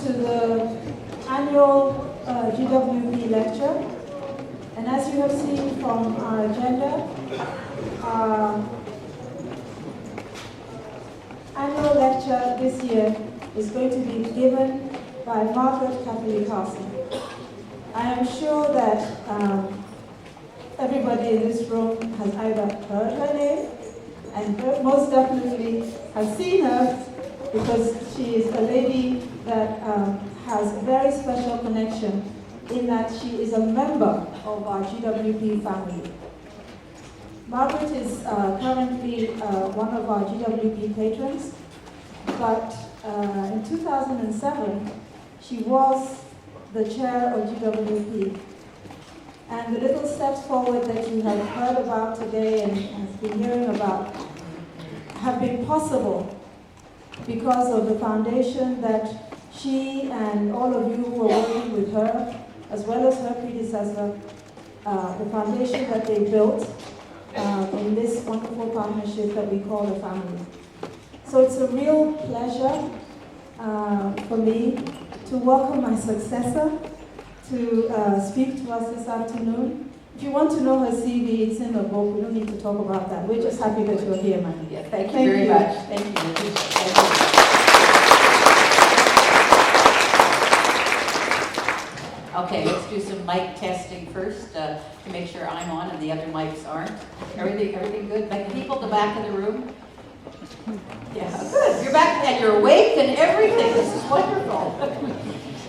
to the annual GWP lecture. And as you have seen from our agenda, our annual lecture this year is going to be given by Margaret Catley-Carlson. I am sure that everybody in this room has either heard her name and most definitely has seen her, because she is a lady that has a very special connection in that she is a member of our GWP family. Margaret is currently one of our GWP patrons, but in 2007, she was the chair of GWP. And the little steps forward that you have heard about today and have been hearing about have been possible because of the foundation that she and all of you who are working with her, as well as her predecessor, the foundation that they built in this wonderful partnership that we call a family. So it's a real pleasure for me to welcome my successor to speak to us this afternoon. If you want to know her CV, it's in the book. We don't need to talk about that. We're just happy that you're here, man. Yeah, thank you very much. Thank you. Thank you. Okay, let's do some mic testing first to make sure I'm on and the other mics aren't. Everything good? Like the people at the back of the room? Yeah, good. You're back and you're awake and everything. This is wonderful.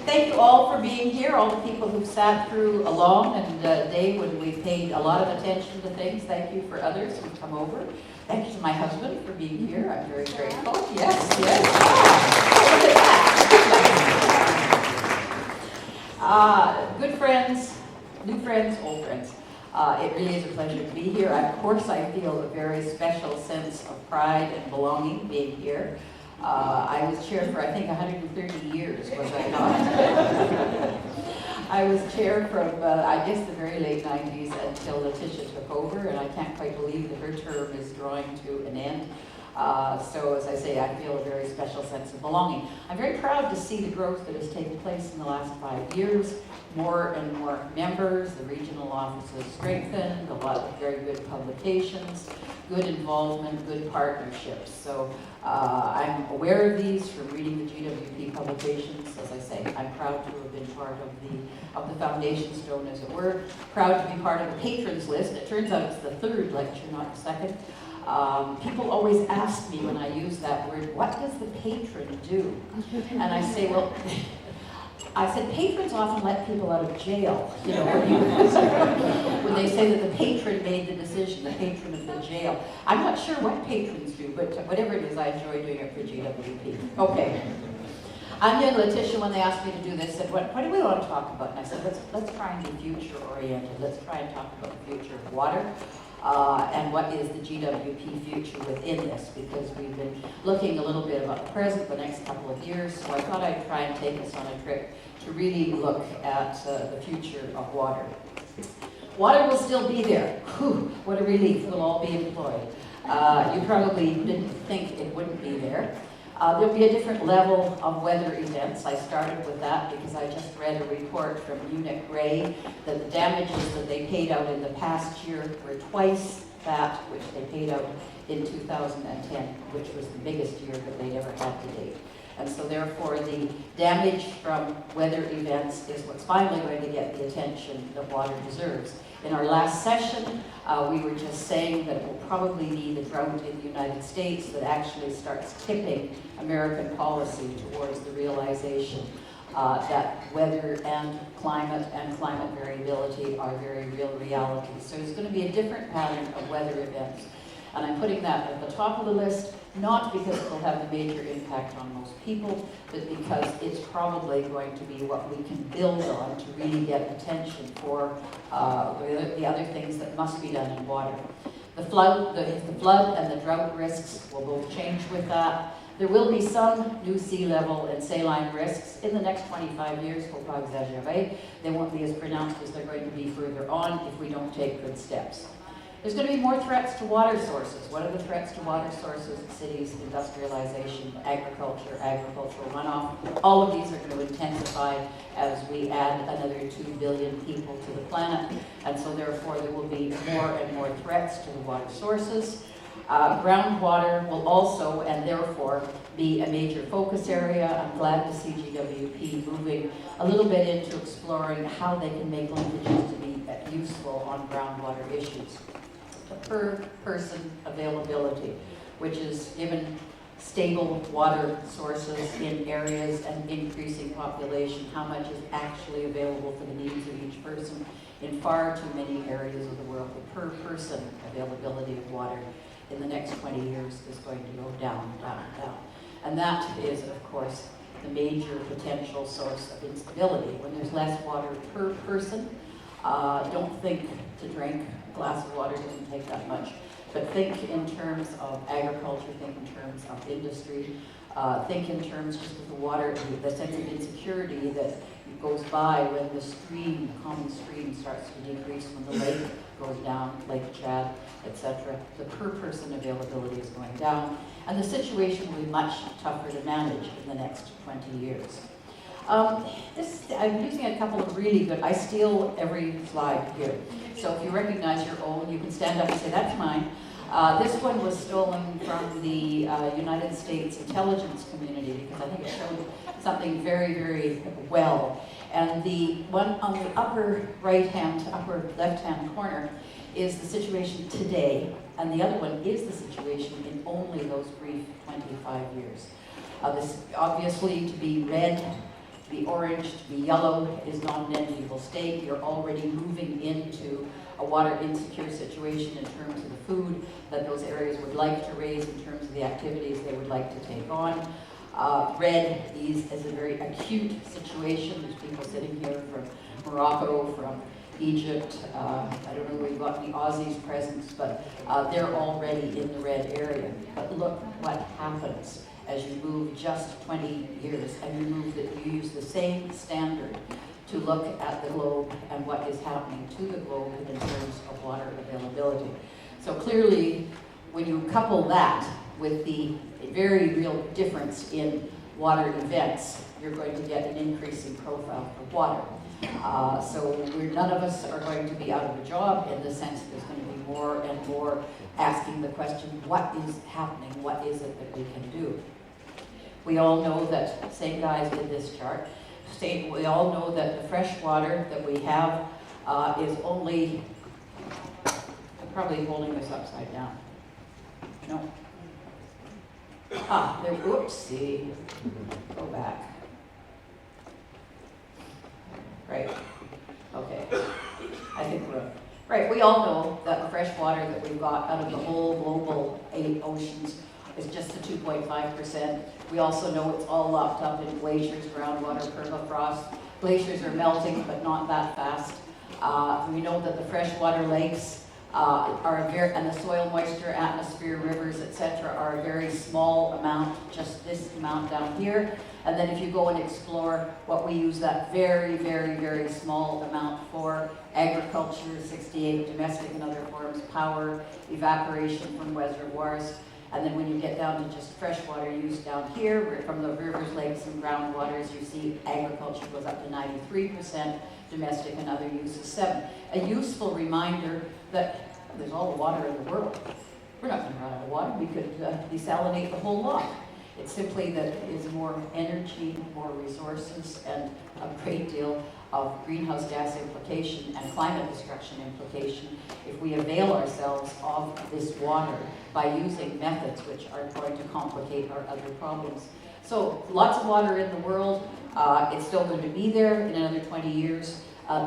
Thank you all for being here, all the people who've sat through a long and day when we paid a lot of attention to things. Thank you for others who've come over. Thank you to my husband for being here. I'm very grateful. Yes, yes. Oh, look at that. Good friends, new friends, old friends. It really is a pleasure to be here. Of course, I feel a very special sense of pride and belonging being here. I was chair for, I think, 130 years, was I not? I was chair from, I guess, the very late 90s until Letitia took over, and I can't quite believe that her term is drawing to an end. So, as I say, I feel a very special sense of belonging. I'm very proud to see the growth that has taken place in the last 5 years. More and more members, the regional offices strengthened, a lot of very good publications, good involvement, good partnerships. So I'm aware of these from reading the GWP publications. As I say, I'm proud to have been part of the foundation stone, as it were. Proud to be part of the patrons list. It turns out it's the third lecture, not the second. People always ask me when I use that word, what does the patron do? And I say, well, I said, patrons often let people out of jail, you know, when they say that the patron made the decision, the patron of the jail. I'm not sure what patrons do, but whatever it is, I enjoy doing it for GWP. Okay. Anya and Letitia, when they asked me to do this, said, what do we want to talk about? And I said, let's try and be future-oriented. Let's try and talk about the future of water. And what is the GWP future within this, because we've been looking a little bit about the present, the next couple of years, so I thought I'd try and take us on a trip to really look at the future of water. Water will still be there. Whew, what a relief, we'll all be employed. You probably didn't think it wouldn't be there. There'll be a different level of weather events. I started with that because I just read a report from Munich Re that the damages that they paid out in the past year were twice that which they paid out in 2010, which was the biggest year that they'd ever had to date. And so therefore the damage from weather events is what's finally going to get the attention that water deserves. In our last session, we were just saying that it will probably be the drought in the United States that actually starts tipping American policy towards the realization that weather and climate variability are very real realities. So there's going to be a different pattern of weather events. And I'm putting that at the top of the list, not because it will have a major impact on most people, but because it's probably going to be what we can build on to really get attention for the other things that must be done in water. The flood and the drought risks will both change with that. There will be some new sea level and saline risks in the next 25 years, faut pas exagérer. They won't be as pronounced as they're going to be further on if we don't take good steps. There's going to be more threats to water sources. What are the threats to water sources? Cities, industrialization, agriculture, agricultural runoff. All of these are going to intensify as we add another 2 billion people to the planet. And so therefore there will be more and more threats to the water sources. Groundwater will also, and therefore, be a major focus area. I'm glad to see GWP moving a little bit into exploring how they can make linkages to be useful on groundwater issues. The per person availability, which is given stable water sources in areas and increasing population, how much is actually available for the needs of each person in far too many areas of the world. The per person availability of water in the next 20 years is going to go down, down, down. And that is, of course, the major potential source of instability. When there's less water per person, don't think to drink a glass of water doesn't take that much. But think in terms of agriculture, think in terms of industry, think in terms just of the water, the sense of insecurity that goes by when the stream, the common stream starts to decrease, when the lake goes down, Lake Chad, etc. The per person availability is going down, and the situation will be much tougher to manage in the next 20 years. I'm using a couple of really good, I steal every slide here. So if you recognize your own, you can stand up and say, that's mine. This one was stolen from the United States intelligence community because I think it showed something very, very well. And the one on the upper right-hand, upper left-hand corner is the situation today, and the other one is the situation in only those brief 25 years. This obviously, to be red, to be orange, to be yellow is not an enviable state. You're already moving into a water insecure situation in terms of the food that those areas would like to raise, in terms of the activities they would like to take on. Red is a very acute situation. There's people sitting here from Morocco, from Egypt. I don't know where you got the Aussies presence, but they're already in the red area. But look what happens as you move just 20 years and you use the same standard to look at the globe and what is happening to the globe in terms of water availability. So clearly, when you couple that with the very real difference in water events, you're going to get an increasing profile for water. So none of us are going to be out of a job, in the sense that there's going to be more and more asking the question, what is happening? What is it that we can do? We all know that, same guys did this chart, we all know that the fresh water that we have is only, I'm probably holding this upside down. No. There, whoopsie. Go back. Right. Okay. I think we're up. Right, we all know that the fresh water that we've got out of the whole global 8 oceans is just the 2.5%. We also know it's all locked up in glaciers, groundwater, permafrost. Glaciers are melting, but not that fast. We know that the freshwater lakes and the soil moisture, atmosphere, rivers, etc., are a very small amount, just this amount down here. And then if you go and explore what we use that very, very, very small amount for, agriculture, 68, domestic and other forms, power, evaporation from reservoirs. And then when you get down to just freshwater use down here, from the rivers, lakes, and groundwaters, you see agriculture goes up to 93%, domestic and other uses 7%. A useful reminder that there's all the water in the world. We're not going to run out of water. We could desalinate the whole lot. It's simply that it is more energy, more resources, and a great deal of greenhouse gas implication and climate destruction implication if we avail ourselves of this water by using methods which are going to complicate our other problems. So lots of water in the world. It's still going to be there in another 20 years.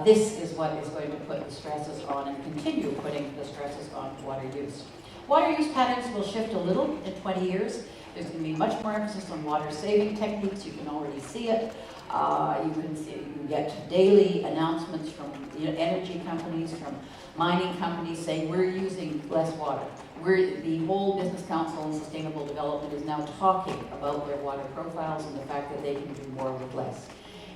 This is what is going to put the stresses on and continue putting the stresses on water use. Water use patterns will shift a little in 20 years. There's going to be much more emphasis on water saving techniques. You can already see it. You get daily announcements from energy companies, from mining companies saying we're using less water. The whole Business Council on Sustainable Development is now talking about their water profiles and the fact that they can do more with less.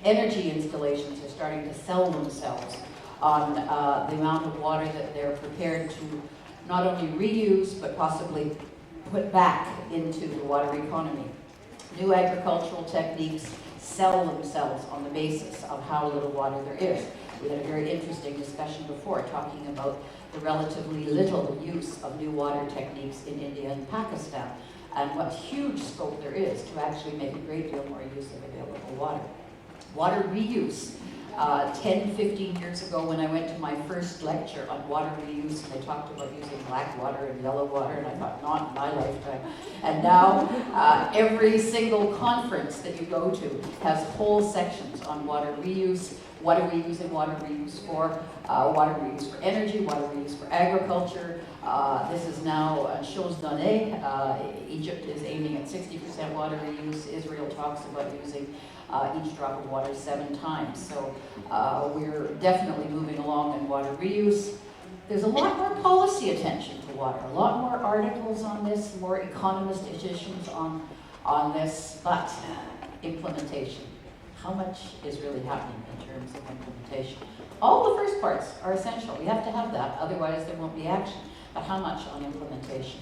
Energy installations are starting to sell themselves on the amount of water that they're prepared to not only reuse, but possibly put back into the water economy. New agricultural techniques sell themselves on the basis of how little water there is. We had a very interesting discussion before talking about the relatively little use of new water techniques in India and Pakistan, and what huge scope there is to actually make a great deal more use of available water. Water reuse. 10, 15 years ago when I went to my first lecture on water reuse, and they talked about using black water and yellow water, and I thought, not in my lifetime. And now every single conference that you go to has whole sections on water reuse. What are we using water reuse for? Water reuse for energy, water reuse for agriculture. This is now chose donné. Egypt is aiming at 60% water reuse. Israel talks about using each drop of water 7 times. So we're definitely moving along in water reuse. There's a lot more policy attention to water, a lot more articles on this, more economist editions on this, but implementation. How much is really happening in terms of implementation? All the first parts are essential. We have to have that, otherwise there won't be action. But how much on implementation?